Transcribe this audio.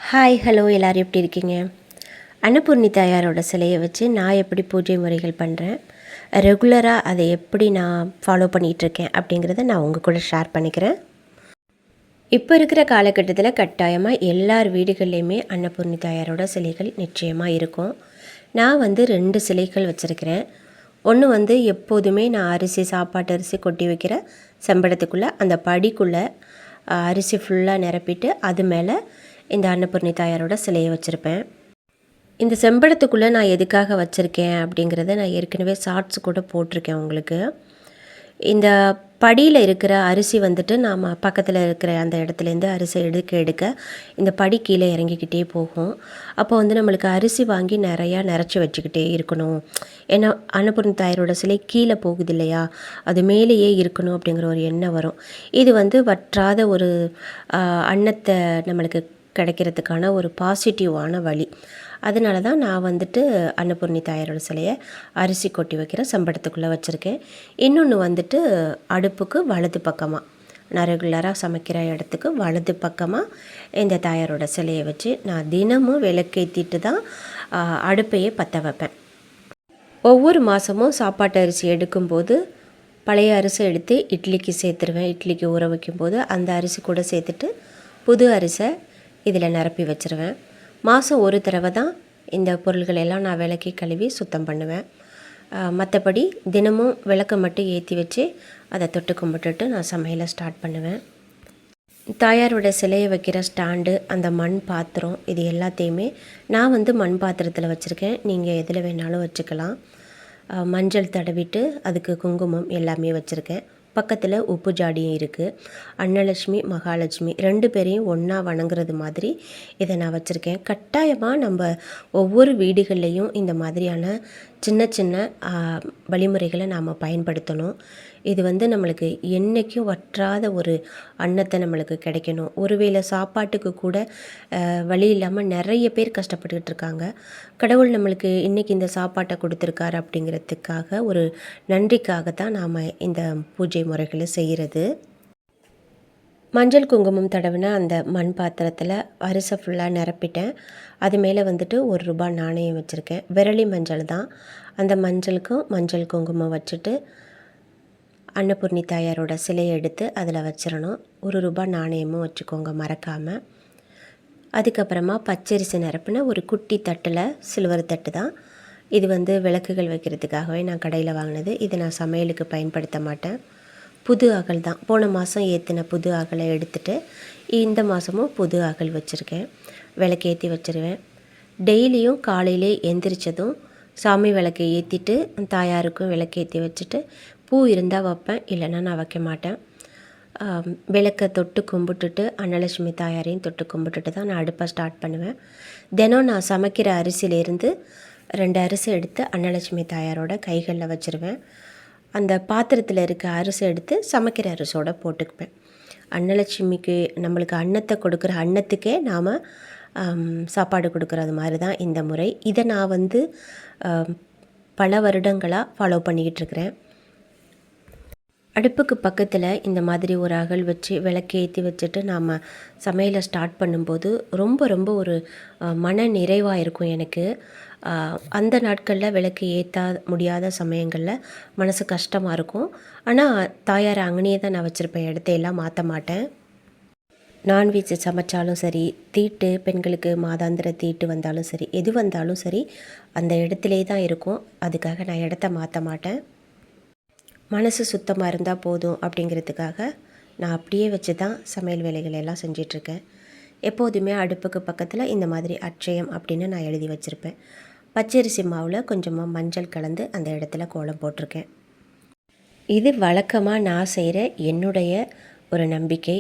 Hi hello எல்லோரும் எப்படி இருக்கீங்க? அன்னபூர்ணி தாயாரோட சிலையை வச்சு நான் எப்படி பூஜை முறைகள் பண்ணுறேன், ரெகுலராக அதை எப்படி நான் ஃபாலோ பண்ணிகிட்ருக்கேன் அப்படிங்கிறத நான் உங்கள் கூட ஷேர் பண்ணிக்கிறேன். இப்போ இருக்கிற காலகட்டத்தில் கட்டாயமாக எல்லார் வீடுகள்லேயுமே அன்னபூர்ணி தாயாரோட சிலைகள் நிச்சயமாக இருக்கும். நான் 2 சிலைகள் வச்சுருக்கிறேன். ஒன்று எப்போதுமே நான் சாப்பாட்டு அரிசி கொட்டி வைக்கிற செம்படத்துக்குள்ளே அந்த படிக்குள்ளே அரிசி ஃபுல்லாக நிரப்பிட்டு அது மேலே இந்த அன்னபூர்ணி தாயாரோட சிலையை வச்சுருப்பேன். இந்த செம்படத்துக்குள்ளே நான் எதுக்காக வச்சுருக்கேன் அப்படிங்கிறத நான் ஏற்கனவே ஷார்ட்ஸ் கூட போட்டிருக்கேன் உங்களுக்கு. இந்த படியில் இருக்கிற அரிசி நாம் பக்கத்தில் இருக்கிற அந்த இடத்துலேருந்து அரிசி எடுக்க இந்த படி கீழே இறங்கிக்கிட்டே போகும். அப்போ நம்மளுக்கு அரிசி வாங்கி நிறையா நிறச்சி வச்சுக்கிட்டே இருக்கணும். ஏன்னா அன்னபூர்ணி தாயாரோட சிலை கீழே போகுது இல்லையா, அது மேலேயே இருக்கணும் அப்படிங்கிற ஒரு எண்ணம் வரும். இது வற்றாத ஒரு அன்னத்தை நம்மளுக்கு கிடைக்கிறதுக்கான ஒரு பாசிட்டிவான வழி. அதனால தான் நான் அன்னபூர்ணி தாயாரோட சிலையை அரிசி கொட்டி வைக்கிற செம்படத்துக்குள்ளே வச்சுருக்கேன். இன்னொன்று அடுப்புக்கு வலது பக்கமாக, நான் ரெகுலராக சமைக்கிற இடத்துக்கு வலது பக்கமாக இந்த தாயாரோட சிலையை வச்சு நான் தினமும் விளக்கேற்றிட்டு தான் அடுப்பையே பற்ற வைப்பேன். ஒவ்வொரு மாதமும் சாப்பாட்டு அரிசி எடுக்கும்போது பழைய அரிசி எடுத்து இட்லிக்கு சேர்த்துருவேன். இட்லிக்கு ஊற வைக்கும்போது அந்த அரிசி கூட சேர்த்துட்டு புது அரிசை இதில் நிரப்பி வச்சுருவேன். மாதம் ஒரு தடவை தான் இந்த பொருள்களெல்லாம் நான் விளக்கி கழுவி சுத்தம் பண்ணுவேன். மற்றபடி தினமும் விளக்கை மட்டும் ஏற்றி வச்சு அதை தொட்டு கும்பிட்டுட்டு நான் சமையலை ஸ்டார்ட் பண்ணுவேன். தாயாரோட சிலையை வைக்கிற ஸ்டாண்டு, அந்த மண் பாத்திரம், இது எல்லாத்தையுமே நான் மண் பாத்திரத்தில் வச்சுருக்கேன். நீங்கள் எதில் வேணாலும் வச்சுக்கலாம். மஞ்சள் தடவிட்டு அதுக்கு குங்குமம் எல்லாமே வச்சுருக்கேன். பக்கத்தில் உப்பு ஜாடியும் இருக்குது. அன்னலட்சுமி மகாலட்சுமி 2 பேரையும் ஒன்றா வணங்குறது மாதிரி இதை நான் வச்சுருக்கேன். கட்டாயமாக நம்ம ஒவ்வொரு வீடுகள்லேயும் இந்த மாதிரியான சின்ன சின்ன வழிமுறைகளை நாம் பயன்படுத்தணும். இது நம்மளுக்கு என்றைக்கும் வற்றாத ஒரு அன்னத்தை நம்மளுக்கு கிடைக்கணும். ஒருவேளை சாப்பாட்டுக்கு கூட வழி இல்லாமல் நிறைய பேர் கஷ்டப்பட்டுக்கிட்டு இருக்காங்க. கடவுள் நம்மளுக்கு இன்றைக்கி இந்த சாப்பாட்டை கொடுத்துருக்காரு அப்படிங்கிறதுக்காக ஒரு நன்றிக்காக தான் நாம் இந்த பூஜை முறைகளை செய்கிறது. மஞ்சள் குங்குமம் தடவின அந்த மண் பாத்திரத்தில் அரிசி ஃபுல்லாக நிரப்பிட்டேன். அது மேலே ₹1 நாணயம் வச்சுருக்கேன். விரலி மஞ்சள் தான். அந்த மஞ்சளுக்கும் மஞ்சள் குங்குமம் வச்சுட்டு அன்னபூர்ணி தாயாரோட சிலையை எடுத்து அதில் வச்சிடணும். ₹1 நாணயமும் வச்சுக்கோங்க மறக்காமல். அதுக்கப்புறமா பச்சரிசி நிரப்பின ஒரு குட்டி தட்டில், சில்வர் தட்டு தான் இது. விளக்குகள் வைக்கிறதுக்காகவே நான் கடையில் வாங்கினது. இது நான் சமையலுக்கு பயன்படுத்த மாட்டேன். புது அகல் தான். போன மாதம் ஏற்றின புது அகலை எடுத்துகிட்டு இந்த மாதமும் புது அகல் வச்சுருக்கேன். விளக்கேற்றி வச்சுருவேன். டெய்லியும் காலையிலே எந்திரிச்சதும் சாமி விளக்கை ஏற்றிட்டு தாயாருக்கும் விளக்கேற்றி வச்சுட்டு பூ இருந்தால் வைப்பேன், இல்லைன்னா நான் வைக்க மாட்டேன். விளக்கை தொட்டு கும்பிட்டுட்டு அன்னலட்சுமி தாயாரையும் தொட்டு கும்பிட்டுட்டு தான் நான் அடுப்பை ஸ்டார்ட் பண்ணுவேன். தினம் நான் சமைக்கிற அரிசியிலேருந்து 2 அரிசி எடுத்து அன்னலட்சுமி தாயாரோட கைகளில் வச்சுருவேன். அந்த பாத்திரத்தில் இருக்க அரிசி எடுத்து சமைக்கிற அரிசியோடு போட்டுக்குவேன். அன்னலட்சுமிக்கு நம்மளுக்கு அன்னத்தை கொடுக்குற அன்னத்துக்கே நாம் சாப்பாடு கொடுக்குறது மாதிரி தான் இந்த முறை. இதை நான் பல வருடங்களாக ஃபாலோ பண்ணிக்கிட்டு இருக்கிறேன். அடுப்புக்கு பக்கத்தில் இந்த மாதிரி ஒரு அகல் வச்சு விளக்கு ஏற்றி வச்சுட்டு நாம் சமையலை ஸ்டார்ட் பண்ணும்போது ரொம்ப ரொம்ப ஒரு மன நிறைவாக இருக்கும் எனக்கு. அந்த நாட்களில் விளக்கு ஏற்ற முடியாத சமயங்களில் மனசு கஷ்டமாக இருக்கும். ஆனால் தாயார் அங்கனையே தான் நான் வச்சுருப்பேன், இடத்தையெல்லாம் மாற்ற மாட்டேன். நான்வெஜ் சமைச்சாலும் சரி, தீட்டு பெண்களுக்கு மாதாந்திர தீட்டு வந்தாலும் சரி, எது வந்தாலும் சரி அந்த இடத்துலே தான் இருக்கும். அதுக்காக நான் இடத்த மாற்ற மாட்டேன். மனசு சுத்தமாக இருந்தால் போதும் அப்படிங்கிறதுக்காக நான் அப்படியே வச்சு தான் சமையல் வேலைகள் எல்லாம் செஞ்சிட்ருக்கேன். எப்போதுமே அடுப்புக்கு பக்கத்தில் இந்த மாதிரி அட்சயம் அப்படின்னு நான் எழுதி வச்சுருப்பேன். பச்சரிசி மாவில் கொஞ்சமாக மஞ்சள் கலந்து அந்த இடத்துல கோலம் போட்டிருக்கேன். இது வழக்கமாக நான் செய்கிற என்னுடைய ஒரு நம்பிக்கை.